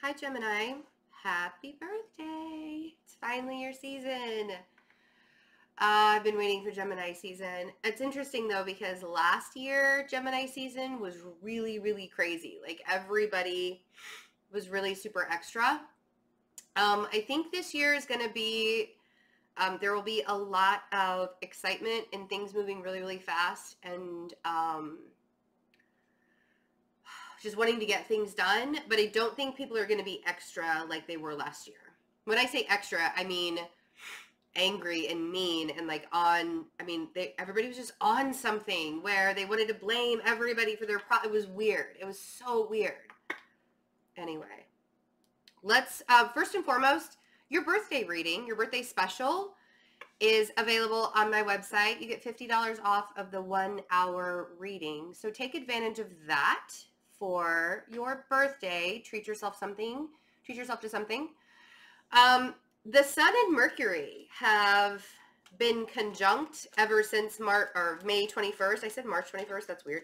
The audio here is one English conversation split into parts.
Hi, Gemini. Happy birthday. It's finally your season. I've been waiting for Gemini season. It's interesting, though, because last year, Gemini season was really, really crazy. Like, everybody was really super extra. I think this year is going to be, there will be a lot of excitement and things moving really, really fast. And just wanting to get things done, but I don't think people are going to be extra like they were last year. When I say extra, I mean angry and mean and like on, everybody was just on something where they wanted to blame everybody for their it was weird. It was so weird. Anyway, let's, first and foremost, your birthday reading, your birthday special is available on my website. You get $50 off of the 1 hour reading. So take advantage of that for your birthday. Treat yourself to something. The Sun and Mercury have been conjunct ever since May 21st. I said March 21st. That's weird.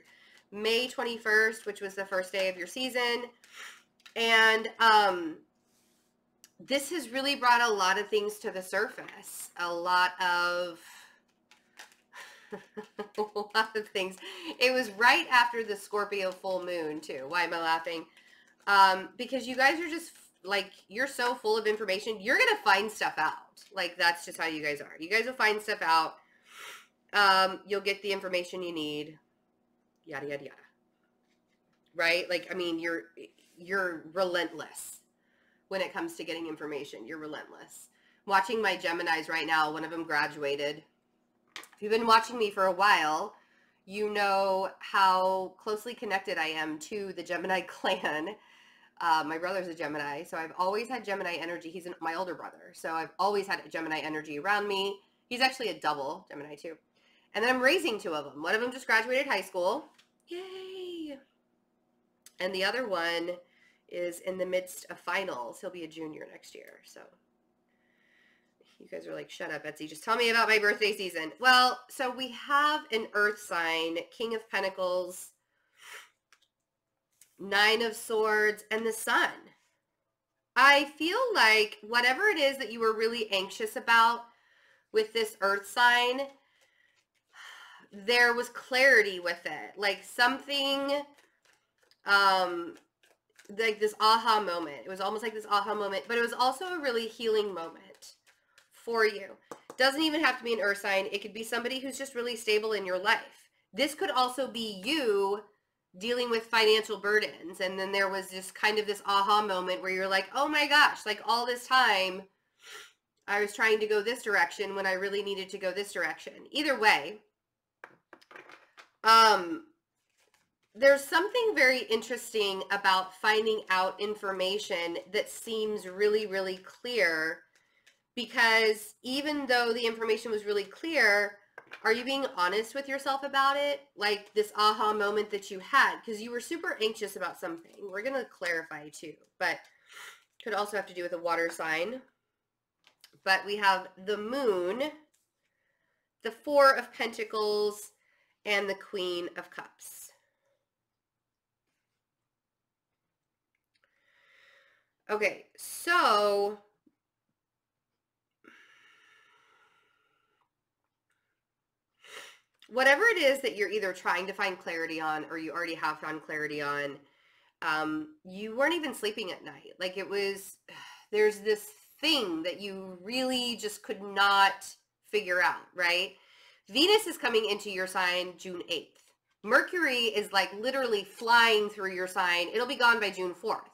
May 21st, which was the first day of your season. And this has really brought a lot of things to the surface. A lot of things. It was right after the Scorpio full moon too. Why am I laughing? Because you guys are just like, you're so full of information. You're going to find stuff out. Like, that's just how you guys are. You guys will find stuff out. You'll get the information you need. Yada, yada, yada. Right? Like, I mean, you're relentless when it comes to getting information. You're relentless. Watching my Geminis right now, one of them graduated. If you've been watching me for a while, you know how closely connected I am to the Gemini clan. My brother's a Gemini, so I've always had Gemini energy. He's my older brother, so I've always had Gemini energy around me. He's actually a double Gemini too. And then I'm raising two of them. One of them just graduated high school. Yay! And the other one is in the midst of finals. He'll be a junior next year, so... You guys are like, shut up, Betsy. Just tell me about my birthday season. Well, so we have an earth sign, King of Pentacles, 9 of Swords, and the Sun. I feel like whatever it is that you were really anxious about with this earth sign, there was clarity with it. Like something, like this aha moment. It was almost like this aha moment, but it was also a really healing moment for you. Doesn't even have to be an earth sign. It could be somebody who's just really stable in your life. This could also be you dealing with financial burdens. And then there was just kind of this aha moment where you're like, oh my gosh, like all this time I was trying to go this direction when I really needed to go this direction. Either way, there's something very interesting about finding out information that seems really, really clear. Because even though the information was really clear, are you being honest with yourself about it? Like this aha moment that you had, because you were super anxious about something. We're going to clarify too, but could also have to do with a water sign. But we have the Moon, the 4 of Pentacles, and the Queen of Cups. Okay, so... whatever it is that you're either trying to find clarity on or you already have found clarity on, you weren't even sleeping at night. Like it was, there's this thing that you really just could not figure out, right? Venus is coming into your sign June 8th. Mercury is like literally flying through your sign. It'll be gone by June 4th.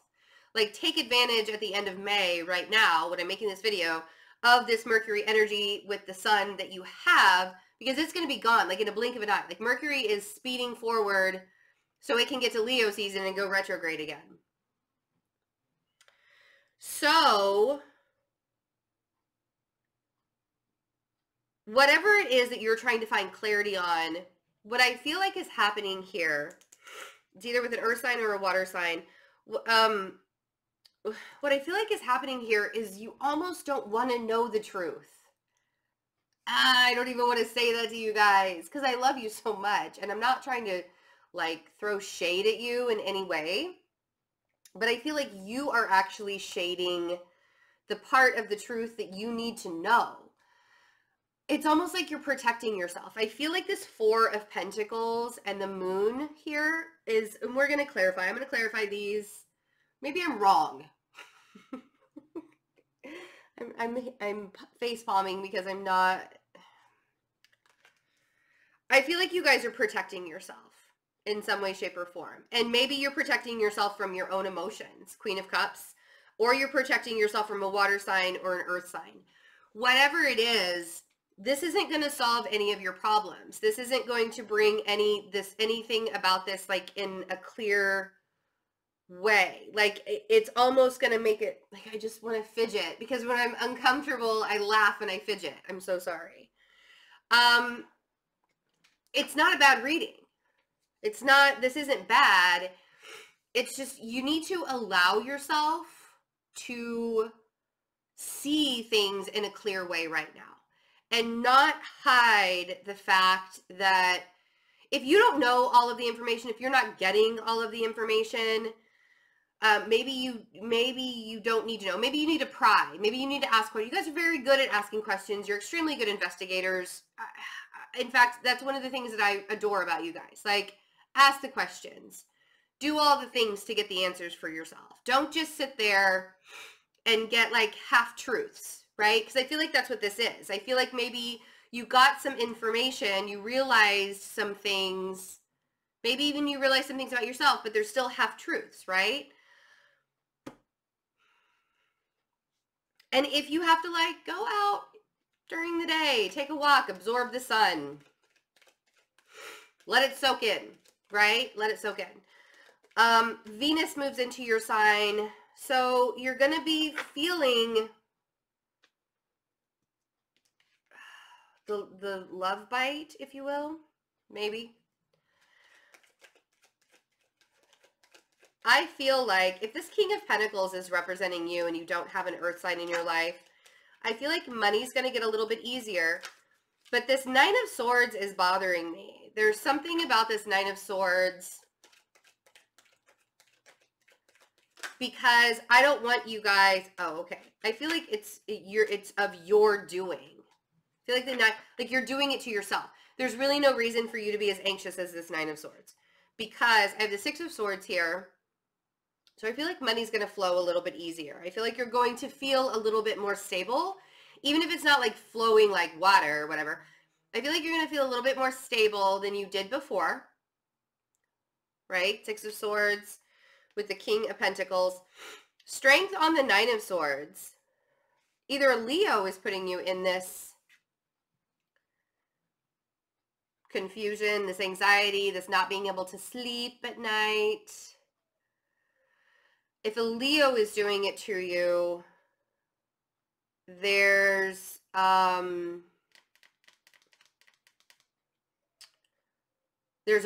Like take advantage at the end of May right now when I'm making this video of this Mercury energy with the Sun that you have, because it's going to be gone like in a blink of an eye. Like Mercury is speeding forward so it can get to Leo season and go retrograde again. So whatever it is that you're trying to find clarity on, what I feel like is happening here, it's either with an earth sign or a water sign. What I feel like is happening here is you almost don't want to know the truth. I don't even want to say that to you guys because I love you so much. And I'm not trying to like throw shade at you in any way. But I feel like you are actually shading the part of the truth that you need to know. It's almost like you're protecting yourself. I feel like this Four of Pentacles and the Moon here is, and we're going to clarify. I'm going to clarify these. Maybe I'm wrong. I'm face palming because I'm not. I feel like you guys are protecting yourself in some way, shape, or form. And maybe you're protecting yourself from your own emotions, Queen of Cups, or you're protecting yourself from a water sign or an earth sign. Whatever it is, this isn't going to solve any of your problems. This isn't going to bring anything about this like in a clear way. Like it's almost going to make it like I just want to fidget, because when I'm uncomfortable, I laugh and I fidget. I'm so sorry. It's not a bad reading. It's not, this isn't bad. It's just you need to allow yourself to see things in a clear way right now. And not hide the fact that if you don't know all of the information, if you're not getting all of the information, maybe you don't need to know. Maybe you need to pry. Maybe you need to ask questions. You guys are very good at asking questions. You're extremely good investigators. In fact, that's one of the things that I adore about you guys. Like, ask the questions. Do all the things to get the answers for yourself. Don't just sit there and get like half truths. Right? Because I feel like that's what this is. I feel like maybe you got some information, you realized some things, maybe even you realized some things about yourself, but there's still half-truths, right? And if you have to like go out during the day, take a walk, absorb the sun, let it soak in, right? Let it soak in. Venus moves into your sign, so you're going to be feeling the love bite, if you will, maybe. I feel like if this King of Pentacles is representing you and you don't have an earth sign in your life, I feel like money's going to get a little bit easier. But this Nine of Swords is bothering me. There's something about this Nine of Swords because I don't want you guys, oh, okay. I feel like it's of your doing. I feel like you're doing it to yourself. There's really no reason for you to be as anxious as this Nine of Swords, because I have the Six of Swords here. So I feel like money's going to flow a little bit easier. I feel like you're going to feel a little bit more stable, even if it's not like flowing like water or whatever. I feel like you're going to feel a little bit more stable than you did before, right? Six of Swords with the King of Pentacles. Strength on the Nine of Swords. Either Leo is putting you in this confusion, this anxiety, this not being able to sleep at night. If a Leo is doing it to you, there's a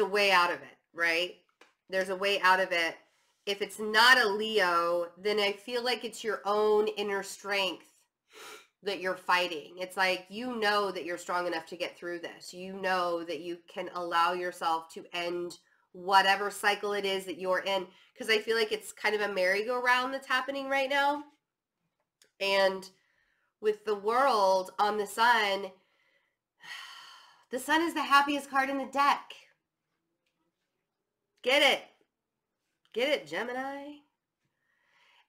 way out of it, right? There's a way out of it. If it's not a Leo, then I feel like it's your own inner strength that you're fighting. It's like, you know that you're strong enough to get through this. You know that you can allow yourself to end whatever cycle it is that you're in. Because I feel like it's kind of a merry-go-round that's happening right now. And with the World on the Sun is the happiest card in the deck. Get it. Get it, Gemini.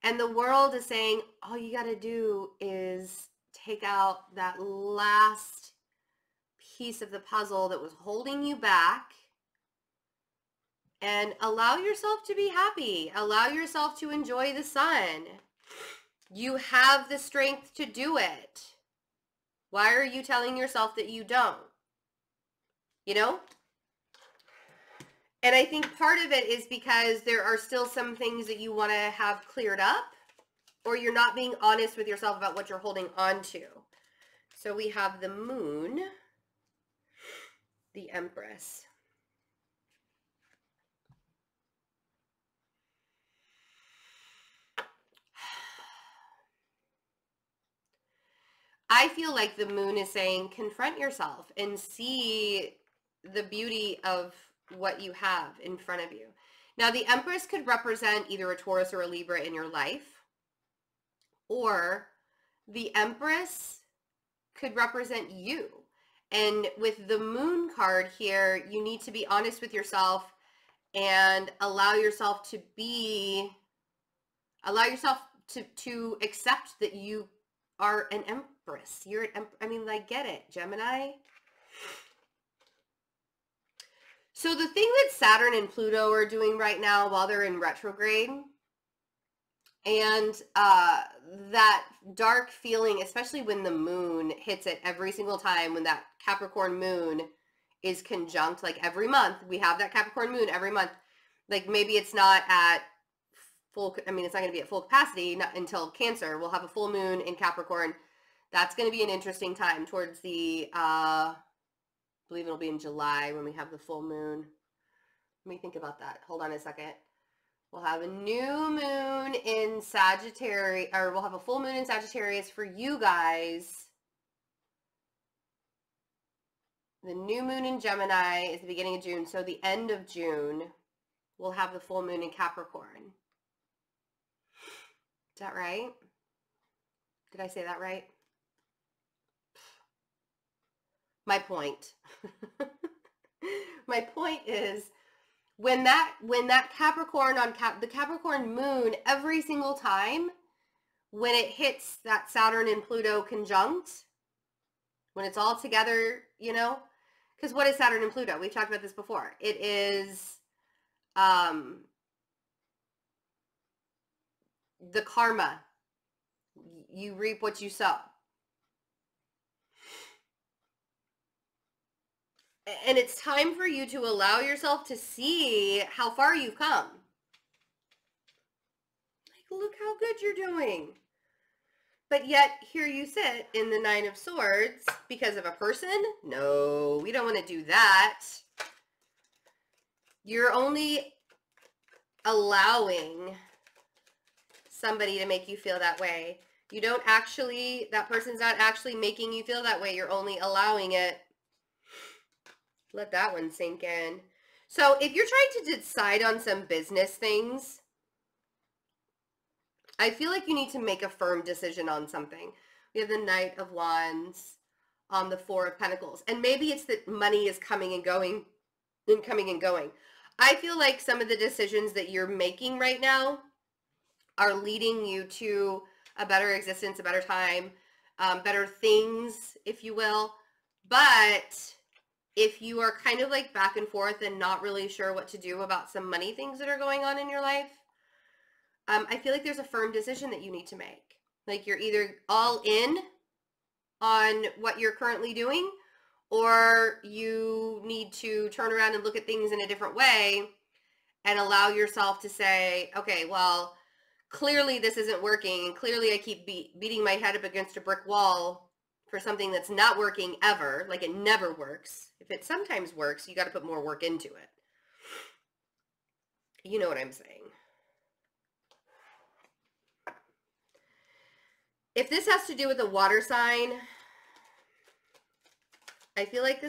And the World is saying, all you got to do is take out that last piece of the puzzle that was holding you back and allow yourself to be happy. Allow yourself to enjoy the sun. You have the strength to do it. Why are you telling yourself that you don't? You know? And I think part of it is because there are still some things that you want to have cleared up, or you're not being honest with yourself about what you're holding on to. So we have the Moon, the Empress. I feel like the Moon is saying, confront yourself and see the beauty of what you have in front of you. Now, the Empress could represent either a Taurus or a Libra in your life, or the Empress could represent you. And with the Moon card here, you need to be honest with yourself and allow yourself to accept that you are an Empress. You're an I mean, like, get it, Gemini? So the thing that Saturn and Pluto are doing right now while they're in retrograde, and that dark feeling, especially when the moon hits it every single time, when that Capricorn moon is conjunct, like every month, we have that Capricorn moon every month. Like, maybe it's not at full, I mean, it's not going to be at full capacity not until Cancer. We'll have a full moon in Capricorn. That's going to be an interesting time towards the, I believe it'll be in July when we have the full moon. Let me think about that. Hold on a second. We'll have a new moon in Sagittarius, or we'll have a full moon in Sagittarius for you guys. The new moon in Gemini is the beginning of June. So the end of June, we'll have the full moon in Capricorn. Is that right? Did I say that right? My point. My point is, when that Capricorn on the Capricorn moon, every single time when it hits that Saturn and Pluto conjunct, when it's all together, you know, because what is Saturn and Pluto? We've talked about this before. It is the karma. You reap what you sow. And it's time for you to allow yourself to see how far you've come. Like, look how good you're doing. But yet, here you sit in the Nine of Swords because of a person? No, we don't want to do that. You're only allowing somebody to make you feel that way. You don't actually, that person's not actually making you feel that way. You're only allowing it. Let that one sink in. So if you're trying to decide on some business things, I feel like you need to make a firm decision on something. We have the Knight of Wands on the Four of Pentacles. And maybe it's that money is coming and going and coming and going. I feel like some of the decisions that you're making right now are leading you to a better existence, a better time, better things, if you will. But if you are kind of like back and forth and not really sure what to do about some money things that are going on in your life, I feel like there's a firm decision that you need to make. Like, you're either all in on what you're currently doing, or you need to turn around and look at things in a different way and allow yourself to say, okay, well, clearly this isn't working, and clearly I keep beating my head up against a brick wall for something that's not working ever. Like, it never works. If it sometimes works, you got to put more work into it. You know what I'm saying. If this has to do with a water sign, I feel like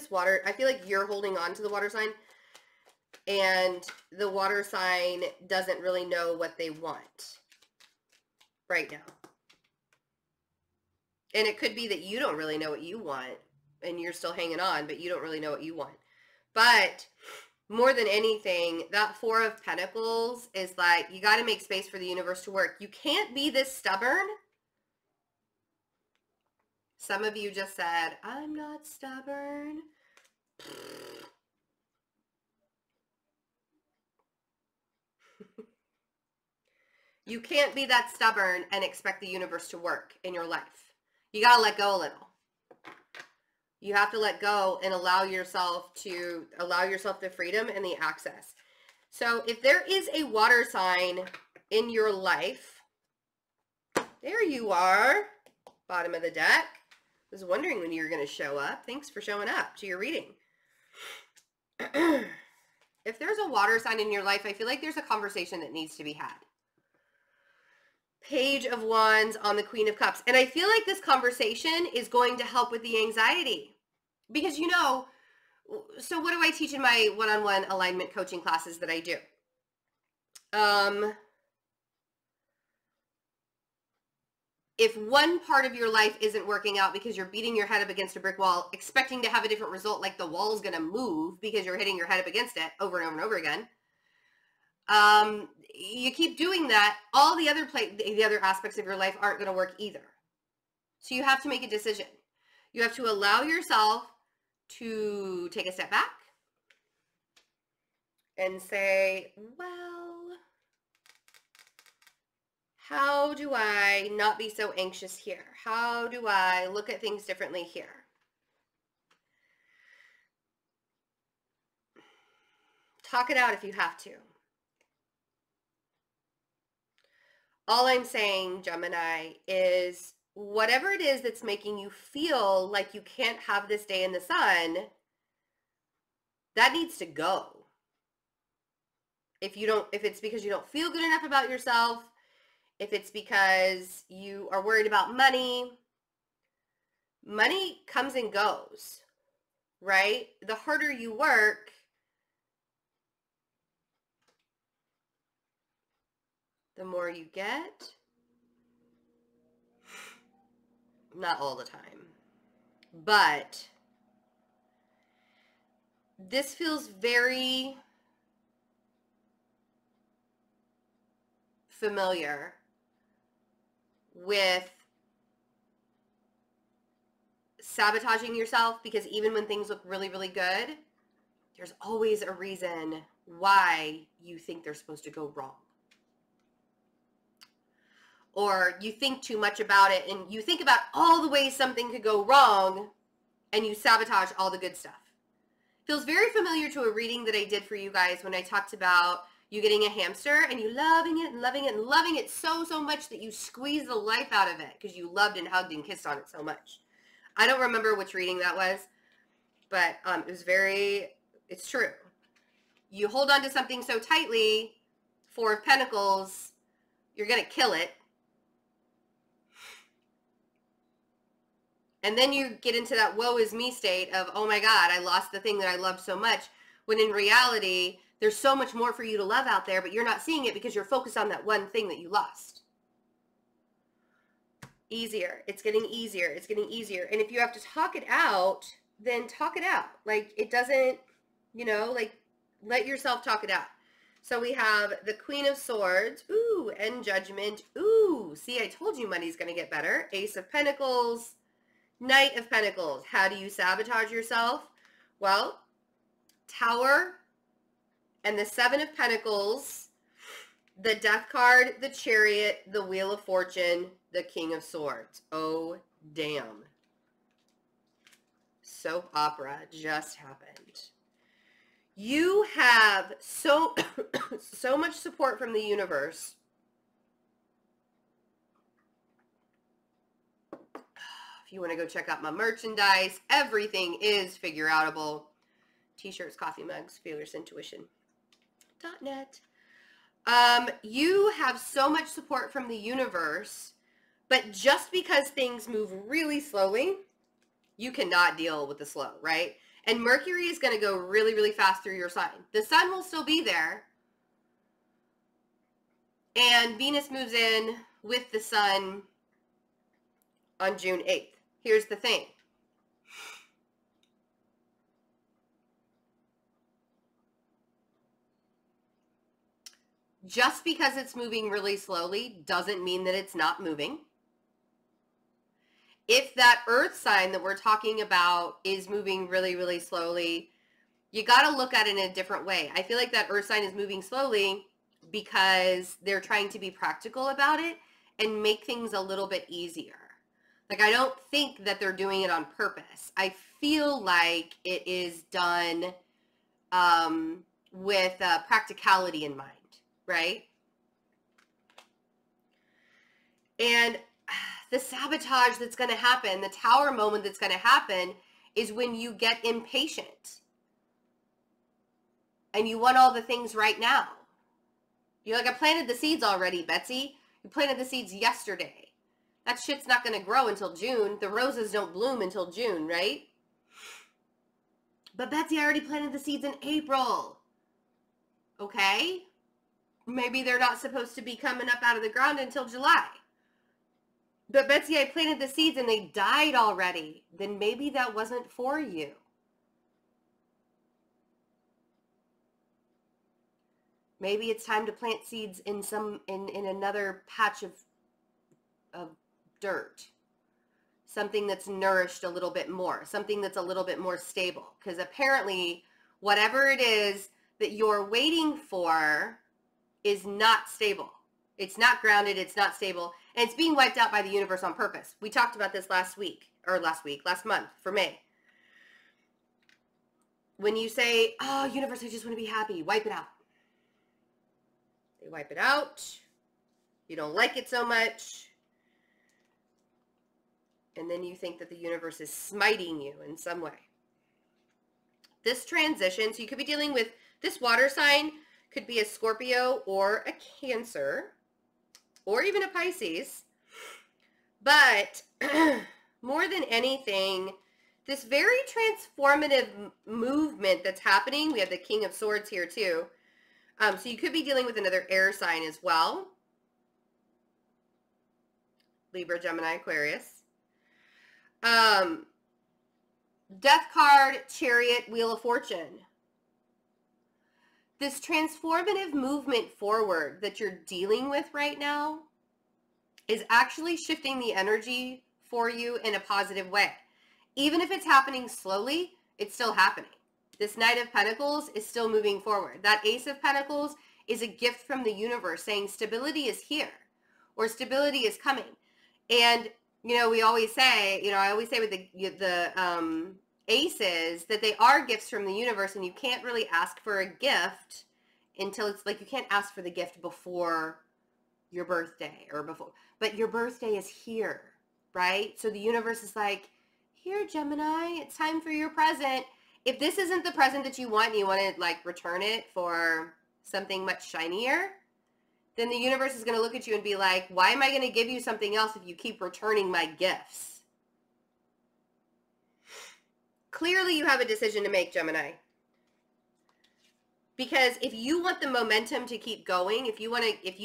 you're holding on to the water sign, and the water sign doesn't really know what they want right now. And it could be that you don't really know what you want, and you're still hanging on, but you don't really know what you want. But more than anything, that Four of Pentacles is like, you got to make space for the universe to work. You can't be this stubborn. Some of you just said, I'm not stubborn. You can't be that stubborn and expect the universe to work in your life. You got to let go a little. You have to let go and allow yourself the freedom and the access. So if there is a water sign in your life, there you are, bottom of the deck. I was wondering when you were going to show up. Thanks for showing up to your reading. If there's a water sign in your life, I feel like there's a conversation that needs to be had. Page of Wands on the Queen of Cups. And I feel like this conversation is going to help with the anxiety. Because, you know, so what do I teach in my one-on-one alignment coaching classes that I do? If one part of your life isn't working out because you're beating your head up against a brick wall, expecting to have a different result, like the wall's going to move because you're hitting your head up against it over and over and over again, you keep doing that, all the other aspects of your life aren't going to work either. So you have to make a decision. You have to allow yourself to take a step back and say, well, how do I not be so anxious here? How do I look at things differently here? Talk it out if you have to. All I'm saying, Gemini, is whatever it is that's making you feel like you can't have this day in the sun, that needs to go. If it's because you don't feel good enough about yourself, if it's because you are worried about money comes and goes, right? The harder you work, the more you get. Not all the time, but this feels very familiar with sabotaging yourself, because even when things look really, really good, there's always a reason why you think they're supposed to go wrong. Or you think too much about it and you think about all the ways something could go wrong and you sabotage all the good stuff. Feels very familiar to a reading that I did for you guys when I talked about you getting a hamster and you loving it and loving it and loving it so much that you squeeze the life out of it because you loved and hugged and kissed on it so much. I don't remember which reading that was, but it's true. You hold on to something so tightly, Four of Pentacles, you're going to kill it. And then you get into that woe is me state of, oh my God, I lost the thing that I loved so much. When in reality, there's so much more for you to love out there, but you're not seeing it because you're focused on that one thing that you lost. Easier. It's getting easier. It's getting easier. And if you have to talk it out, then talk it out. Like, it doesn't, like, let yourself talk it out. So we have the Queen of Swords. Ooh, and Judgment. Ooh, see, I told you money's going to get better. Ace of Pentacles. Knight of Pentacles. How do you sabotage yourself? Well, Tower and the Seven of Pentacles, the Death card, the Chariot, the Wheel of Fortune, the King of Swords. Oh, damn. Soap opera just happened. You have so much support from the universe. If you want to go check out my merchandise, everything is figure outable. T-shirts, coffee mugs, fearlessintuition.net. You have so much support from the universe, but just because things move really slowly, you cannot deal with the slow, right? And Mercury is going to go really, really fast through your sign. The sun will still be there. And Venus moves in with the sun on June 8th. Here's the thing. Just because it's moving really slowly doesn't mean that it's not moving. If that earth sign that we're talking about is moving really, really slowly, you got to look at it in a different way. I feel like that earth sign is moving slowly because they're trying to be practical about it and make things a little bit easier. Like, I don't think that they're doing it on purpose. I feel like it is done with practicality in mind, right? And the sabotage that's going to happen, the Tower moment that's going to happen, is when you get impatient and you want all the things right now. You're like, I planted the seeds already, Betsy. You planted the seeds yesterday. That shit's not going to grow until June. The roses don't bloom until June, right? But Betsy, I already planted the seeds in April. Okay? maybe they're not supposed to be coming up out of the ground until July. But Betsy, I planted the seeds and they died already. Then maybe that wasn't for you. Maybe it's time to plant seeds in another patch of dirt. Something that's nourished a little bit more. Something that's a little bit more stable. Because apparently, whatever it is that you're waiting for is not stable. It's not grounded. It's not stable. And it's being wiped out by the universe on purpose. We talked about this last month for May. When you say, oh, universe, I just want to be happy, wipe it out. They wipe it out. You don't like it so much. And then you think that the universe is smiting you in some way. This transition, so you could be dealing with this water sign, could be a Scorpio or a Cancer, or even a Pisces. But more than anything, this very transformative movement that's happening, we have the King of Swords here too. So you could be dealing with another air sign as well. Libra, Gemini, Aquarius. Death card, Chariot, Wheel of Fortune. This transformative movement forward that you're dealing with right now is actually shifting the energy for you in a positive way. Even if it's happening slowly, it's still happening. This Knight of Pentacles is still moving forward. That Ace of Pentacles is a gift from the universe saying stability is here or stability is coming. And, you know, we always say, you know, I always say with the aces that they are gifts from the universe, and you can't really ask for a gift until it's like you can't ask for the gift before your birthday or before, but your birthday is here, right? So the universe is like, here, Gemini, it's time for your present. If this isn't the present that you want and you want to like return it for something much shinier, then the universe is going to look at you and be like, why am I going to give you something else if you keep returning my gifts? Clearly you have a decision to make, Gemini. Because if you want the momentum to keep going, if you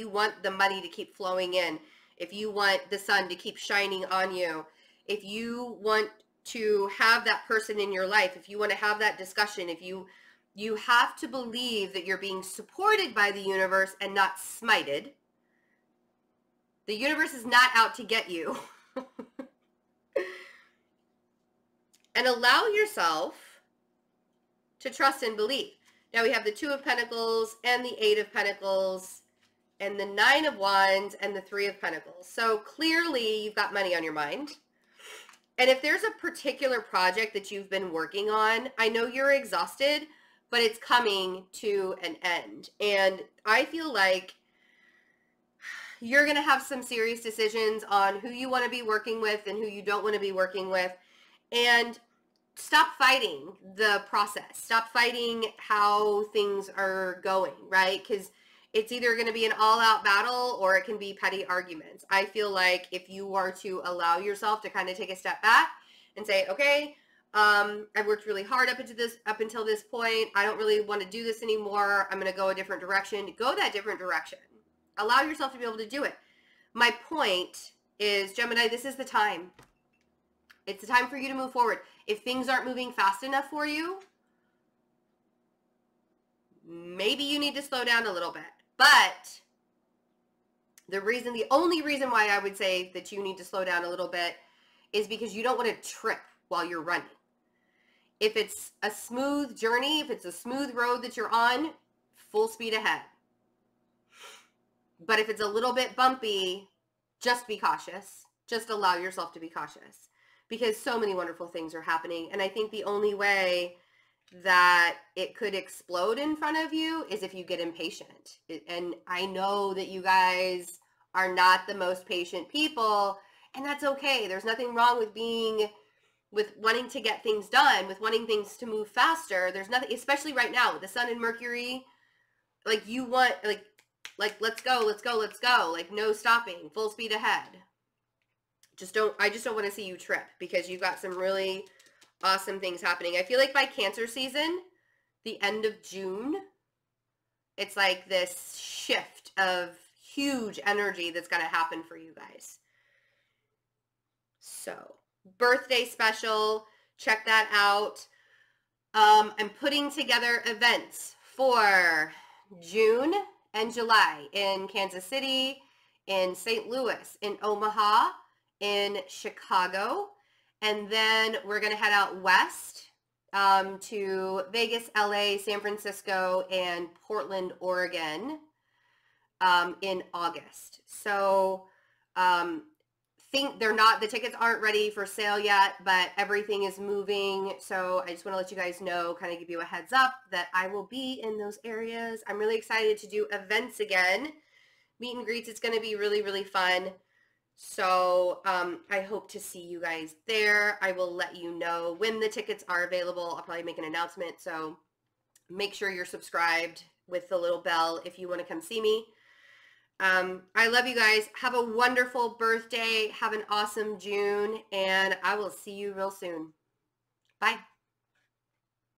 want the money to keep flowing in, if you want the sun to keep shining on you, if you want to have that person in your life, if you want to have that discussion, if you have to believe that you're being supported by the universe and not smited. The universe is not out to get you. And allow yourself to trust and believe. Now we have the Two of Pentacles and the Eight of Pentacles and the Nine of Wands and the Three of Pentacles. So clearly you've got money on your mind. And if there's a particular project that you've been working on, I know you're exhausted, but it's coming to an end. And I feel like you're going to have some serious decisions on who you want to be working with and who you don't want to be working with. And stop fighting the process. Stop fighting how things are going, right? Because it's either going to be an all-out battle or it can be petty arguments. I feel like if you are to allow yourself to kind of take a step back and say, okay, I've worked really hard up until this point. I don't really want to do this anymore. I'm going to go a different direction. Go that different direction. Allow yourself to be able to do it. My point is, Gemini, this is the time. It's the time for you to move forward. If things aren't moving fast enough for you, maybe you need to slow down a little bit. But the only reason why I would say that you need to slow down a little bit is because you don't want to trip while you're running. If it's a smooth journey, if it's a smooth road that you're on, full speed ahead. But if it's a little bit bumpy, just be cautious. Just allow yourself to be cautious. Because so many wonderful things are happening. And I think the only way that it could explode in front of you is if you get impatient. And I know that you guys are not the most patient people, and that's okay. There's nothing wrong with wanting to get things done, with wanting things to move faster. There's nothing, especially right now with the Sun and Mercury, like you want, like let's go, let's go, let's go. Like no stopping, full speed ahead. I just don't want to see you trip because you've got some really awesome things happening. I feel like by Cancer season, the end of June, It's like this shift of huge energy that's going to happen for you guys. So, birthday special, check that out. I'm putting together events for June and July in Kansas City, in St. Louis, in Omaha, in Chicago, and then we're going to head out west to Vegas, LA, San Francisco, and Portland, Oregon in August. So think the tickets aren't ready for sale yet, but everything is moving. So I just want to let you guys know, kind of give you a heads up that I will be in those areas. I'm really excited to do events again. Meet and greets, it's going to be really, really fun. So I hope to see you guys there. I will let you know when the tickets are available. I'll probably make an announcement. So make sure you're subscribed with the little bell if you want to come see me. I love you guys. Have a wonderful birthday. Have an awesome June, and I will see you real soon. Bye.